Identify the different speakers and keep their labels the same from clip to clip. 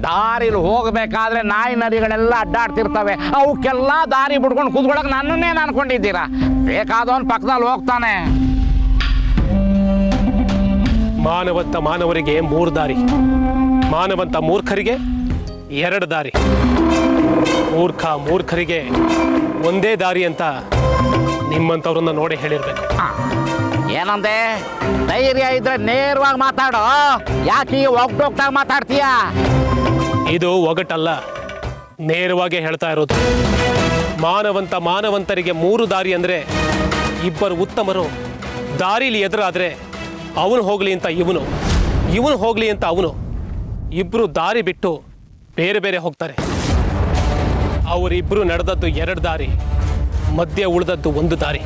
Speaker 1: ದಾರಿಲಿ ಹೋಗ್ಬೇಕಾದ್ರೆ ನಾಯಿ ನರಿಗಳೆಲ್ಲ ಅಡ್ಡಾಡ್ತಿರ್ತವೆ, ಅವಕ್ಕೆಲ್ಲ ದಾರಿ ಬಿಡ್ಕೊಂಡು ಕೂತ್ಕೊಳಕ್ ನನ್ನನ್ನೇನು ಅನ್ಕೊಂಡಿದ್ದೀರಾ? ಬೇಕಾದವನ್ ಪಕ್ಕದಲ್ಲಿ ಹೋಗ್ತಾನೆ.
Speaker 2: ಮಾನವಂತ ಮಾನವರಿಗೆ 3 ದಾರಿ, ಮಾನವಂತ ಮೂರ್ಖರಿಗೆ 2 ದಾರಿ, ಮೂರ್ಖರಿಗೆ ಒಂದೇ ದಾರಿ ಅಂತ ನಿಮ್ಮಂಥವ್ರನ್ನ ನೋಡಿ ಹೇಳಿರ್ಬೇಕು.
Speaker 1: ಏನಂದೆ? ಧೈರ್ಯ ಇದ್ರೆ ನೇರವಾಗಿ ಮಾತಾಡೋ, ಯಾಕೆ ಒಗ್ಗೋಗ್ತಾ ಮಾತಾಡ್ತೀಯ?
Speaker 2: ಇದು ಒಗಟಲ್ಲ, ನೇರವಾಗಿ ಹೇಳ್ತಾ ಇರೋದು. ಮಾನವಂತರಿಗೆ 3 ದಾರಿ ಅಂದ್ರೆ ಇಬ್ಬರು ಉತ್ತಮರು ದಾರಿಲಿ ಎದುರಾದ್ರೆ ಅವನು ಹೋಗ್ಲಿ ಅಂತ ಇವನು ಹೋಗ್ಲಿ ಅಂತ ಅವನು, ಇಬ್ರು ದಾರಿ ಬಿಟ್ಟು ಬೇರೆ ಬೇರೆ ಹೋಗ್ತಾರೆ. ಅವರಿಬ್ರು ನಡೆದದ್ದು 2 ದಾರಿ, ಮಧ್ಯೆ ಉಳಿದದ್ದು 1 ದಾರಿ,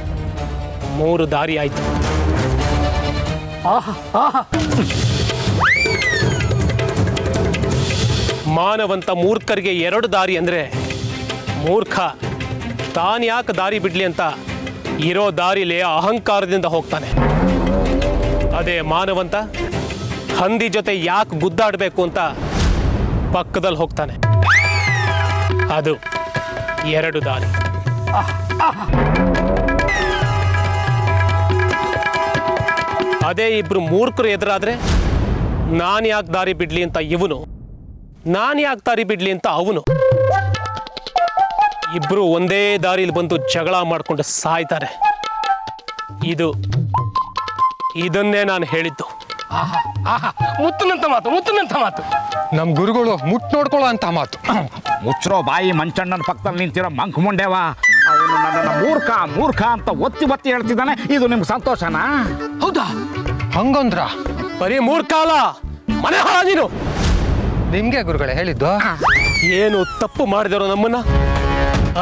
Speaker 2: 3 ದಾರಿ ಆಯ್ತು. ಮಾನವಂತ ಮೂರ್ಖರಿಗೆ 2 ದಾರಿ ಅಂದ್ರೆ ಮೂರ್ಖ ತಾನು ಯಾಕೆ ದಾರಿ ಬಿಡ್ಲಿ ಅಂತ ಇರೋ ದಾರಿಲೇ ಅಹಂಕಾರದಿಂದ ಹೋಗ್ತಾನೆ. ಅದೇ ಮಾನವಂತ ಹಂದಿ ಜೊತೆ ಯಾಕೆ ಗುದ್ದಾಡಬೇಕು ಅಂತ ಪಕ್ಕದಲ್ಲಿ ಹೋಗ್ತಾನೆ. ಅದು 2 ದಾರಿ. ಅದೇ ಇಬ್ರು ಮೂರ್ಖರು ಎದುರಾದ್ರೆ ನಾನು ಯಾಕೆ ದಾರಿ ಬಿಡ್ಲಿ ಅಂತ ಇವನು, ನಾನು ಯಾಕೆ ದಾರಿ ಬಿಡ್ಲಿ ಅಂತ ಅವನು, ಇಬ್ರು ಒಂದೇ ದಾರಿಲಿ ಬಂದು ಜಗಳ ಮಾಡ್ಕೊಂಡು ಸಾಯ್ತಾರೆ. ಇದನ್ನೇ ನಾನು ಹೇಳಿದ್ದು.
Speaker 3: ಮುತ್ತಿನಂತ ಮಾತು
Speaker 4: ನಮ್ ಗುರುಗಳು ಮುಟ್ ನೋಡ್ಕೊಳ್ಳೋ ಅಂತ ಮಾತು.
Speaker 1: ಮುಚ್ಚರೋ ಬಾಯಿ, ಮಂಚಣ್ಣನ ಪಕ್ಕದಲ್ಲಿ ನಿಂತಿರೋ ಮಂಕ್ ಮುಂಡೆವ. ಅವನು ನನ್ನನ್ನು ಮೂರ್ಖ ಅಂತ ಒತ್ತಿ ಹೇಳ್ತಿದ್ದಾನೆ. ಇದು ನಿಮ್ಗೆ ಸಂತೋಷನಾ?
Speaker 3: ಹೌದಾ?
Speaker 4: ಹಂಗಂದ್ರ
Speaker 2: ಬರೀ ಮೂರ್ಖ ಅಲ್ಲ, ಮನೆ ಹಾಳ ನೀನು.
Speaker 4: ನಿಮ್ಗೆ ಗುರುಗಳೇ ಹೇಳಿದ್ದು?
Speaker 2: ಏನು ತಪ್ಪು ಮಾಡಿದರೋ ನಮ್ಮನ್ನ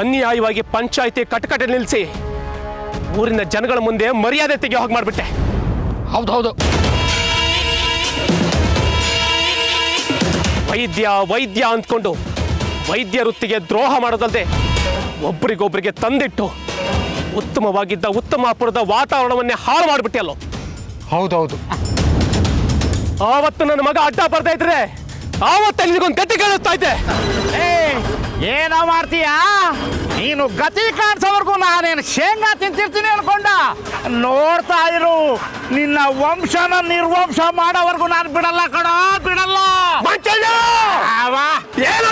Speaker 2: ಅನ್ಯಾಯವಾಗಿ ಪಂಚಾಯಿತಿ ಕಟಕಟೆ ನಿಲ್ಲಿಸಿ ಊರಿನ ಜನಗಳ ಮುಂದೆ ಮರ್ಯಾದೆ ತೆಗೆಯೋ ಹಾಗೆ ಮಾಡ್ಬಿಟ್ಟೆ.
Speaker 3: ಹೌದು.
Speaker 2: ವೈದ್ಯ ಅಂದ್ಕೊಂಡು ವೈದ್ಯ ವೃತ್ತಿಗೆ ದ್ರೋಹ ಮಾಡೋದಲ್ಲದೆ ಒಬ್ರಿಗೊಬ್ರಿಗೆ ತಂದಿಟ್ಟು ಉತ್ತಮವಾಗಿದ್ದ ಉತ್ತಮಾಪುರದ ವಾತಾವರಣವನ್ನೇ ಹಾಳು ಮಾಡಿಬಿಟ್ಟೆ ಅಲ್ಲೋ.
Speaker 4: ಹೌದೌದು.
Speaker 2: ಆವತ್ತು ನನ್ನ ಮಗ ಅಡ್ಡ ಬರ್ತಾ ಇದ್ರೆ ಆವತ್ತ ನಿನಗೊಂದು ಗತಿ ಕಾಣಿಸ್ತಾ ಇದ್ದೆ.
Speaker 1: ಏನೋ ಮಾಡ್ತೀಯಾ ನೀನು? ಗತಿ ಕಾಣಿಸೋವರೆಗೂ ನಾನೇನು ಶೇಂಗಾ ತಿಂತಿರ್ತೀನಿ ಅನ್ಕೊಂಡ? ನೋಡ್ತಾ ಇರು, ನಿನ್ನ ವಂಶನ ನಿರ್ವಂಶ ಮಾಡೋವರೆಗೂ ನಾನು ಬಿಡಲ್ಲ ಕಣೋ, ಬಿಡಲ್ಲ.
Speaker 2: ಏನು